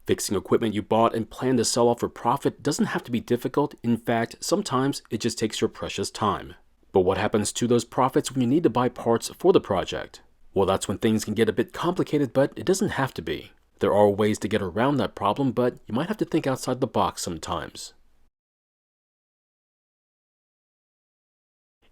Fixing equipment you bought and plan to sell off for profit doesn't have to be difficult. In fact, sometimes it just takes your precious time. But what happens to those profits when you need to buy parts for the project? Well, that's when things can get a bit complicated, but it doesn't have to be. There are ways to get around that problem, but you might have to think outside the box sometimes.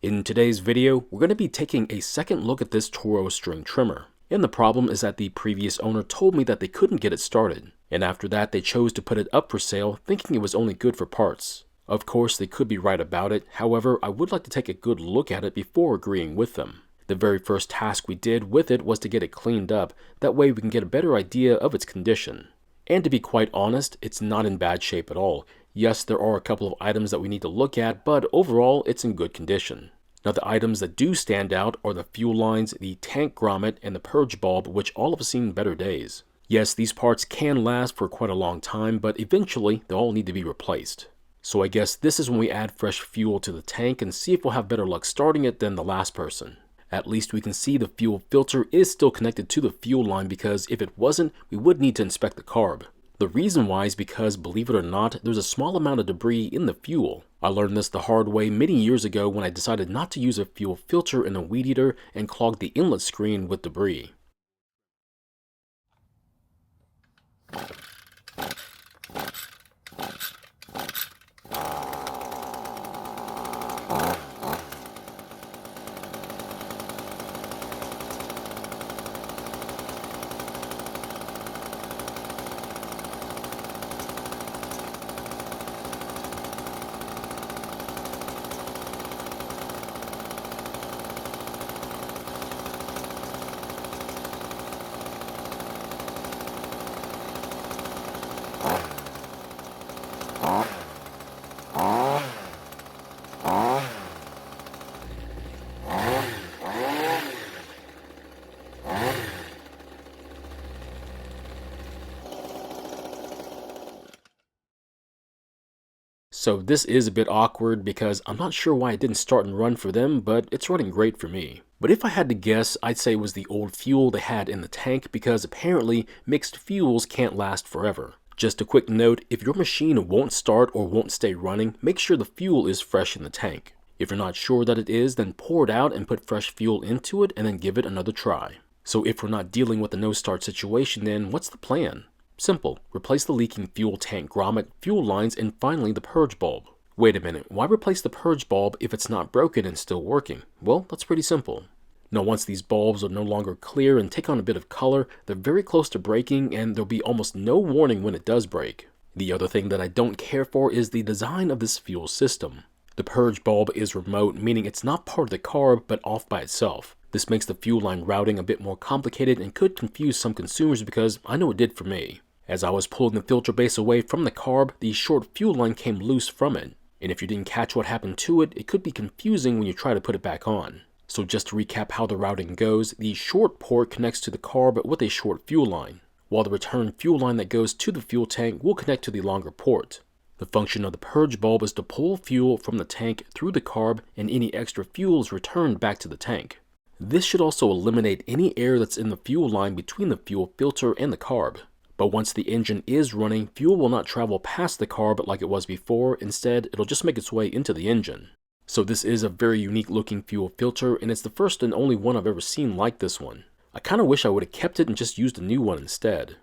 In today's video, we're going to be taking a second look at this Toro string trimmer. And the problem is that the previous owner told me that they couldn't get it started. And after that, they chose to put it up for sale, thinking it was only good for parts. Of course, they could be right about it. However, I would like to take a good look at it before agreeing with them. The very first task we did with it was to get it cleaned up. That way we can get a better idea of its condition. And to be quite honest, it's not in bad shape at all. Yes, there are a couple of items that we need to look at, but overall, it's in good condition. Now, the items that do stand out are the fuel lines, the tank grommet, and the purge bulb, which all have seen better days. Yes, these parts can last for quite a long time, but eventually they'll all need to be replaced. So I guess this is when we add fresh fuel to the tank and see if we'll have better luck starting it than the last person. At least we can see the fuel filter is still connected to the fuel line, because if it wasn't, we would need to inspect the carb. The reason why is because, believe it or not, there's a small amount of debris in the fuel. I learned this the hard way many years ago when I decided not to use a fuel filter in a weed eater and clogged the inlet screen with debris. So this is a bit awkward because I'm not sure why it didn't start and run for them, but it's running great for me. But if I had to guess, I'd say it was the old fuel they had in the tank, because apparently mixed fuels can't last forever. Just a quick note, if your machine won't start or won't stay running, make sure the fuel is fresh in the tank. If you're not sure that it is, then pour it out and put fresh fuel into it and then give it another try. So if we're not dealing with a no-start situation, then what's the plan? Simple. Replace the leaking fuel tank grommet, fuel lines, and finally the purge bulb. Wait a minute, why replace the purge bulb if it's not broken and still working? Well, that's pretty simple. Now, once these bulbs are no longer clear and take on a bit of color, they're very close to breaking, and there'll be almost no warning when it does break. The other thing that I don't care for is the design of this fuel system. The purge bulb is remote, meaning it's not part of the carb, but off by itself. This makes the fuel line routing a bit more complicated and could confuse some consumers, because I know it did for me. As I was pulling the filter base away from the carb, the short fuel line came loose from it. And if you didn't catch what happened to it, it could be confusing when you try to put it back on. So just to recap how the routing goes, the short port connects to the carb with a short fuel line, while the return fuel line that goes to the fuel tank will connect to the longer port. The function of the purge bulb is to pull fuel from the tank through the carb, and any extra fuel is returned back to the tank. This should also eliminate any air that's in the fuel line between the fuel filter and the carb. But once the engine is running, fuel will not travel past the carb like it was before. Instead, it'll just make its way into the engine. So this is a very unique looking fuel filter, and it's the first and only one I've ever seen like this one. I kind of wish I would have kept it and just used a new one instead.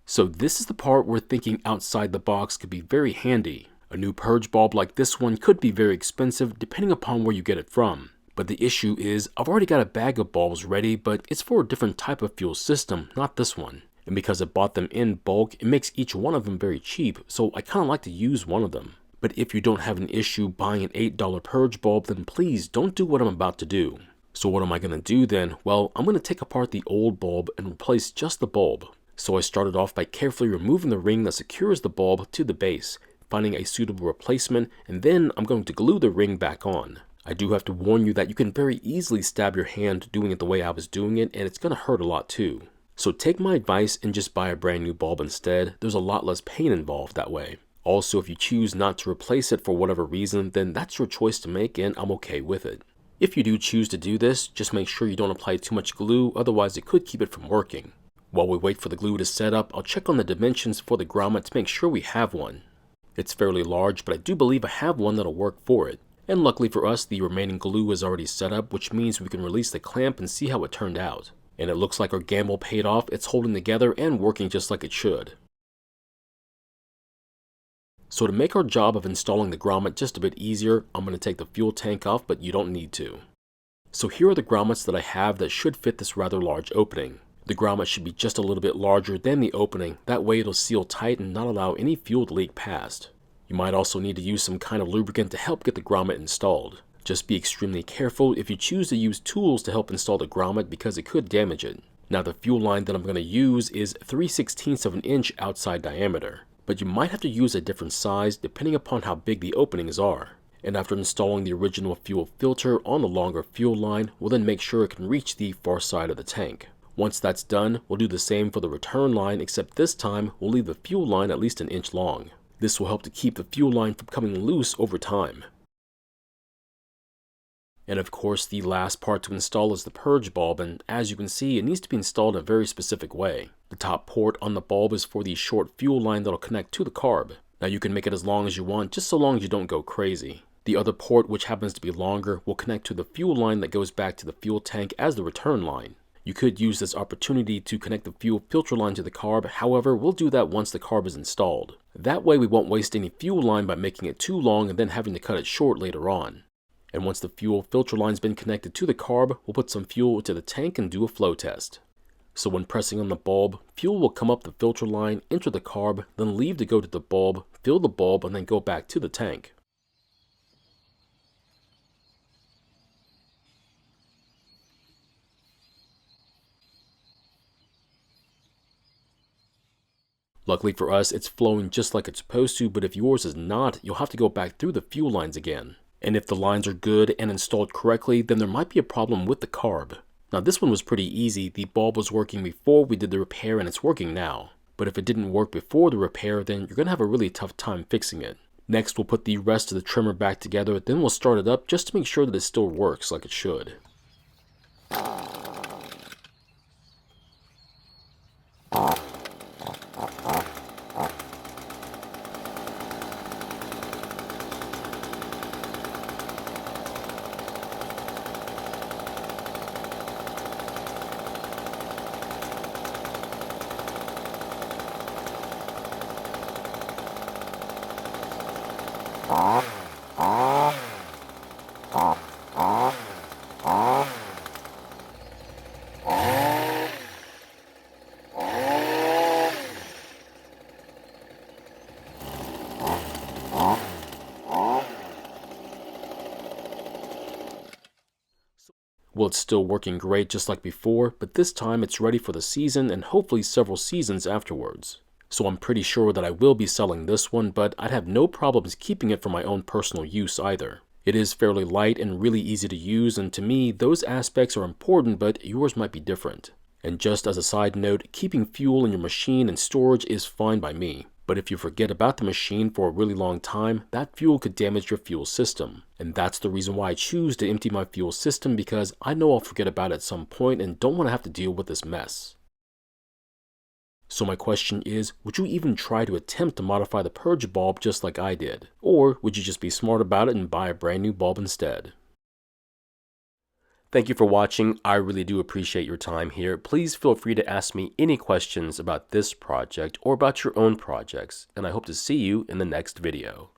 So this is the part where thinking outside the box could be very handy. A new purge bulb like this one could be very expensive depending upon where you get it from. But the issue is, I've already got a bag of bulbs ready, but it's for a different type of fuel system, not this one. And because I bought them in bulk, it makes each one of them very cheap, so I kind of like to use one of them. But if you don't have an issue buying an $8 purge bulb, then please don't do what I'm about to do. So what am I going to do then? Well, I'm going to take apart the old bulb and replace just the bulb. So I started off by carefully removing the ring that secures the bulb to the base, finding a suitable replacement, and then I'm going to glue the ring back on. I do have to warn you that you can very easily stab your hand doing it the way I was doing it, and it's going to hurt a lot too. So take my advice and just buy a brand new bulb instead. There's a lot less pain involved that way. Also, if you choose not to replace it for whatever reason, then that's your choice to make, and I'm okay with it. If you do choose to do this, just make sure you don't apply too much glue, otherwise it could keep it from working. While we wait for the glue to set up, I'll check on the dimensions for the grommet to make sure we have one. It's fairly large, but I do believe I have one that'll work for it. And luckily for us, the remaining glue is already set up, which means we can release the clamp and see how it turned out. And it looks like our gamble paid off. It's holding together and working just like it should. So to make our job of installing the grommet just a bit easier, I'm going to take the fuel tank off, but you don't need to. So here are the grommets that I have that should fit this rather large opening. The grommet should be just a little bit larger than the opening, that way it'll seal tight and not allow any fuel to leak past. You might also need to use some kind of lubricant to help get the grommet installed. Just be extremely careful if you choose to use tools to help install the grommet because it could damage it. Now the fuel line that I'm going to use is 3/16 of an inch outside diameter, but you might have to use a different size depending upon how big the openings are. And after installing the original fuel filter on the longer fuel line, we'll then make sure it can reach the far side of the tank. Once that's done, we'll do the same for the return line, except this time we'll leave the fuel line at least an inch long. This will help to keep the fuel line from coming loose over time. And of course, the last part to install is the purge bulb, and as you can see, it needs to be installed in a very specific way. The top port on the bulb is for the short fuel line that'll connect to the carb. Now you can make it as long as you want, just so long as you don't go crazy. The other port, which happens to be longer, will connect to the fuel line that goes back to the fuel tank as the return line. You could use this opportunity to connect the fuel filter line to the carb, however, we'll do that once the carb is installed. That way we won't waste any fuel line by making it too long and then having to cut it short later on. And once the fuel filter line's been connected to the carb, we'll put some fuel into the tank and do a flow test. So when pressing on the bulb, fuel will come up the filter line, enter the carb, then leave to go to the bulb, fill the bulb, and then go back to the tank. Luckily for us, it's flowing just like it's supposed to, but if yours is not, you'll have to go back through the fuel lines again. And if the lines are good and installed correctly, then there might be a problem with the carb. Now this one was pretty easy. The bulb was working before we did the repair and it's working now. But if it didn't work before the repair, then you're going to have a really tough time fixing it. Next, we'll put the rest of the trimmer back together, then we'll start it up just to make sure that it still works like it should. Well, it's still working great just like before, but this time it's ready for the season and hopefully several seasons afterwards. So I'm pretty sure that I will be selling this one, but I'd have no problems keeping it for my own personal use either. It is fairly light and really easy to use, and to me, those aspects are important, but yours might be different. And just as a side note, keeping fuel in your machine and storage is fine by me. But if you forget about the machine for a really long time, that fuel could damage your fuel system. And that's the reason why I choose to empty my fuel system, because I know I'll forget about it at some point and don't want to have to deal with this mess. So my question is, would you even try to attempt to modify the purge bulb just like I did? Or would you just be smart about it and buy a brand new bulb instead? Thank you for watching. I really do appreciate your time here. Please feel free to ask me any questions about this project or about your own projects, and I hope to see you in the next video.